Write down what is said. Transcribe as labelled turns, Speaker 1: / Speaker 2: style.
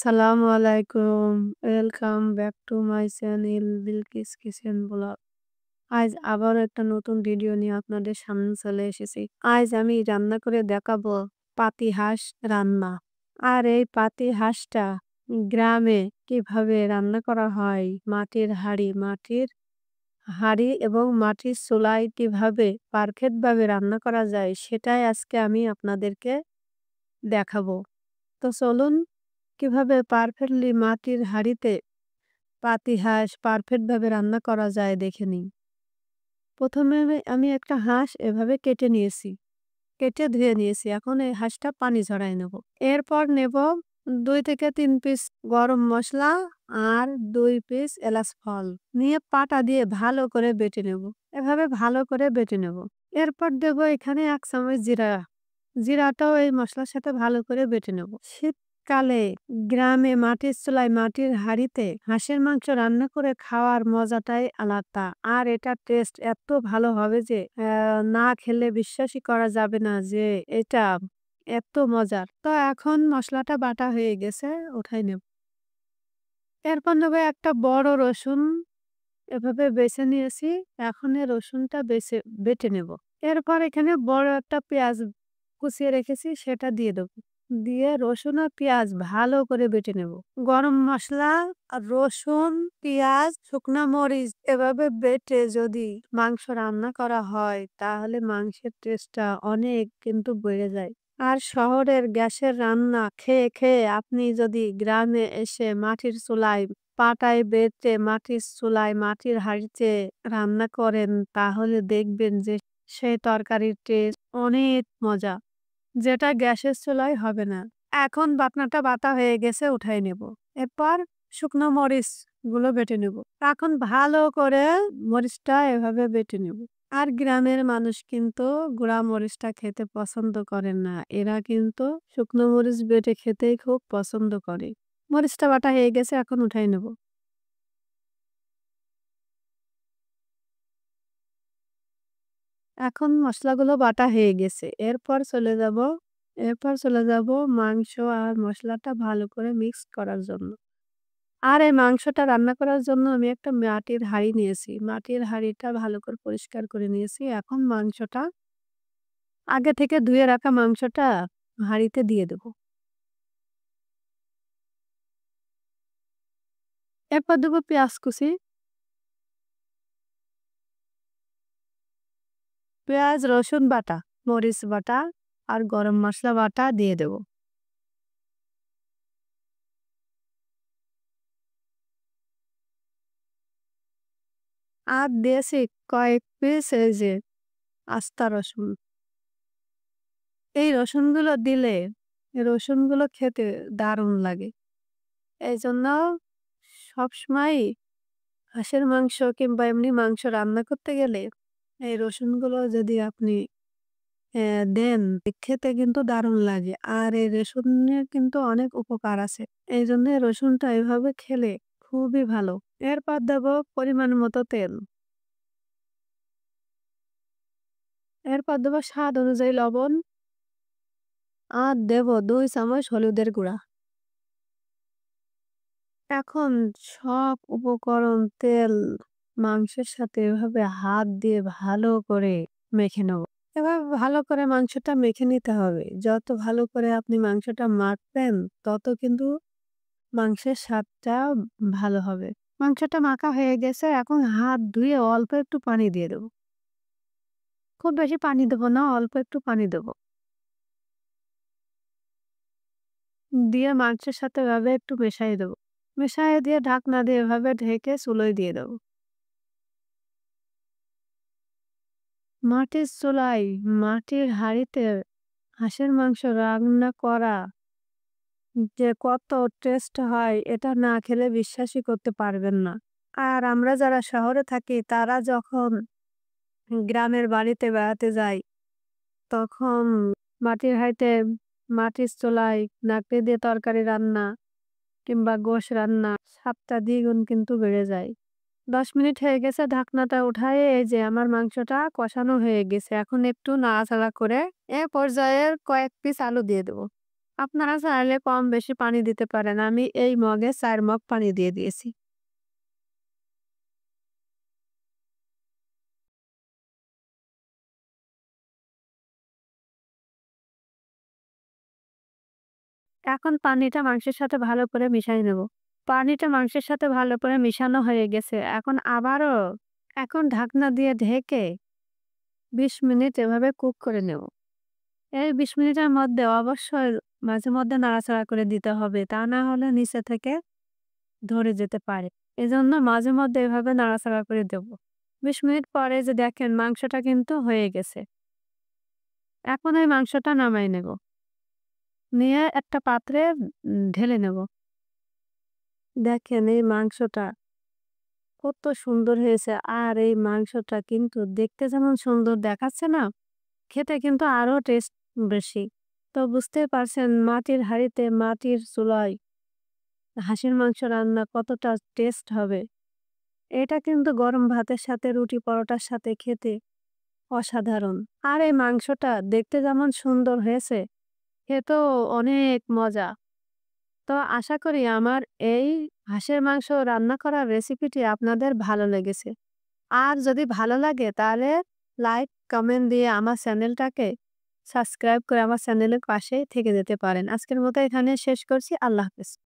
Speaker 1: আসসালামু আলাইকুম। Welcome back to my channel Bilkis kitchen blog. আজ আবারও একটা নতুন ভিডিও নিয়ে আপনাদের সামনে চলে এসেছি। আজ আমি রান্না করে দেখাবো পাতিহাঁস রান্না। আর এই পাতিহাঁসটা গ্রামে কিভাবে রান্না করা হয়, মাটির হাঁড়ি এবং মাটির চুলায় কিভাবে পারফেক্ট ভাবে রান্না করা যায় সেটাই আজকে আমি আপনাদেরকে দেখাবো। তো চলুন কিভাবে পারফেক্টলি মাটির হাঁড়িতে পাতিহাঁস পারফেক্ট ভাবে রান্না করা যায় দেখে নিই। প্রথমে আমি একটা হাঁস এভাবে কেটে নিয়েছি, কেটে ধুয়ে নিয়েছি। এখন এই হাঁসটা পানি ঝরাই নেব। এরপর নেব 2 থেকে 3 পিস গরম মশলা আর 2 পিস এলাচ ফল নিয়ে পাটা দিয়ে ভালো করে বেটে নেব। এভাবে ভালো করে বেটে নেব। এরপর দেব এখানে 1 চামচ জিরা। জিরাটাও এই মশলার সাথে ভালো করে বেটে নেব। শীতকালে গ্রামে মাটির চুলায় মাটির হাঁড়িতে হাঁসের মাংস রান্না করে খাওয়ার মজাটাই আলাদা। আর এটা টেস্ট এত ভালো হবে যে না খেলে বিশ্বাসই করা যাবে না যে এটা এত মজার। তো এখন মশলাটা বাটা হয়ে গেছে, উঠাই নেব। এরপর নেবো একটা বড় রসুন, এভাবে বেছে নিয়েছি। এখন এই রসুনটা বেটে নেব। এরপর এখানে বড় একটা পেঁয়াজ কুচিয়ে রেখেছি, সেটা দিয়ে দেবো। দিয়ে রসুন আর পেঁয়াজ ভালো করে বেটে নেব। গরম মশলা আর রসুন, পেঁয়াজ, শুকনা মরিচ এভাবে বেটে যদি মাংস রান্না করা হয় তাহলে মাংসের টেস্টটা অনেক কিন্তু বেড়ে যায়। আর শহরের গ্যাসের রান্না খেয়ে খেয়ে আপনি যদি গ্রামে এসে মাটির চুলায় পাটায় বেটে মাটির চুলায় মাটির হাঁড়িতে রান্না করেন তাহলে দেখবেন যে সেই তরকারির টেস্ট অনেক মজা, যেটা গ্যাসের চুলায় হবে না। এখন বাটনাটা বাটা হয়ে গেছে, উঠাই নেব। এরপর শুকনো মরিচ গুলো বেটে নেব। এখন ভালো করে মরিচটা এভাবে বেটে নেব। আর গ্রামের মানুষ কিন্তু গুঁড়া মরিচটা খেতে পছন্দ করেন না, এরা কিন্তু শুকনো মরিচ বেটে খেতেই খুব পছন্দ করে। মরিচটা বাটা হয়ে গেছে, এখন উঠাই নেব। এখন মশলাগুলো বাটা হয়ে গেছে। এরপর চলে যাব মাংস আর মশলাটা ভালো করে মিক্স করার জন্য। আর এই মাংসটা রান্না করার জন্য আমি একটা মাটির হাঁড়ি নিয়েছি। মাটির হাঁড়িটা ভালো করে পরিষ্কার করে নিয়েছি। এখন মাংসটা আগে থেকে ধুয়ে রাখা মাংসটা হাঁড়িতে দিয়ে দেব। এরপর দেব পেঁয়াজ কুচি, পেঁয়াজ, রসুন বাটা, মরিচ বাটা আর গরম মশলা বাটা দিয়ে দেব। আর দিয়েছি কয়েক পিস এই যে আস্তা রসুন। এই রসুনগুলো দিলে রসুনগুলো খেতে দারুণ লাগে। এইজন্য সবসময়ই হাঁসের মাংস কিংবা এমনি মাংস রান্না করতে গেলে এই রসুনগুলো যদি আপনি দেন, খেতে কিন্তু দারুণ লাগে। আর এই রসুনের কিন্তু অনেক উপকার আছে। এইজন্য রসুনটা এভাবে খেলে খুবই ভালো। এরপর দেব পরিমাণ মতো তেল। এরপর দেব স্বাদ অনুযায়ী লবণ। আর দেব 2 চামচ হলুদের গুঁড়া। এখন সব উপকরণ তেল মাংসের সাথে এভাবে হাত দিয়ে ভালো করে মেখে নেব। এভাবে ভালো করে মাংসটা মেখে নিতে হবে। যত ভালো করে আপনি মাংসটা মাখবেন তত কিন্তু মাংসের স্বাদটা ভালো হবে। মাংসটা মাখা হয়ে গেছে, এখন হাত ধুয়ে অল্প একটু পানি দিয়ে দেবো। খুব বেশি পানি দেবো না, অল্প একটু পানি দেবো। দিয়ে মাংসের সাথে এভাবে একটু মেশাই দেবো। মেশাই দিয়ে ঢাকনা দিয়ে এভাবে ঢেকে চুলোয় দিয়ে দেবো। মাটির চুলায় মাটির হাঁড়িতে হাঁসের মাংস রান্না করা যে কত টেস্ট হয় এটা না খেলে বিশ্বাসই করতে পারবেন না। আর আমরা যারা শহরে থাকি তারা যখন গ্রামের বাড়িতে বেড়াতে যাই তখন মাটির হাঁড়িতে মাটির চুলায় নাকড়ি দিয়ে তরকারি রান্না কিংবা গোশ রান্না স্বাদটা দ্বিগুণ কিন্তু বেড়ে যায়। 10 মিনিট হয়ে গেছে, ঢাকনাটা উঠায়ে এই যে আমার মাংসটা কষানো হয়ে গেছে। এখন একটু নাড়াচাড়া করে এ পর্যায়ে কয়েক পিস আলু দিয়ে দেবো। আপনারা চাইলে কম বেশি পানি দিতে পারেন। আমি এই মগে ৪ মগ পানি দিয়ে দিয়েছি। এখন পানিটা মাংসের সাথে ভালো করে মিশিয়ে নেব। পানিটা মাংসের সাথে ভালো করে মিশানো হয়ে গেছে। এখন ঢাকনা দিয়ে ঢেকে ২০ মিনিট এভাবে কুক করে নেব। এই ২০ মিনিটের মধ্যে অবশ্যই মাঝে মধ্যে নাড়াচাড়া করে দিতে হবে। তা না হলে নিচে থেকে ধরে যেতে পারে। এজন্য মাঝে মধ্যে এভাবে নাড়াচাড়া করে দেব। ২০ মিনিট পরে যে দেখেন মাংসটা কিন্তু হয়ে গেছে। এখন এই মাংসটা নামায় নেব। নিয়ে একটা পাত্রে ঢেলে নেব। দেখেন এই মাংসটা কত সুন্দর হয়েছে। আর এই মাংসটা কিন্তু দেখতে যেমন সুন্দর দেখাচ্ছে না, খেতে কিন্তু আরো টেস্ট বেশি। তো বুঝতেই পারছেন মাটির হাঁড়িতে মাটির চুলায় হাঁসের মাংস রান্না কতটা টেস্ট হবে। এটা কিন্তু গরম ভাতের সাথে রুটি পরোটার সাথে খেতে অসাধারণ। আর এই মাংসটা দেখতে যেমন সুন্দর হয়েছে, খেতেও অনেক মজা। তো আশা করি আমার এই হাঁসের মাংস রান্না করার রেসিপিটি আপনাদের ভালো লেগেছে। আর যদি ভালো লাগে তাহলে লাইক, কমেন্ট দিয়ে আমার চ্যানেলটাকে সাবস্ক্রাইব করে আমার চ্যানেলের পাশে থেকে যেতে পারেন। আজকের মতো এখানে শেষ করছি। আল্লাহ হাফেজ।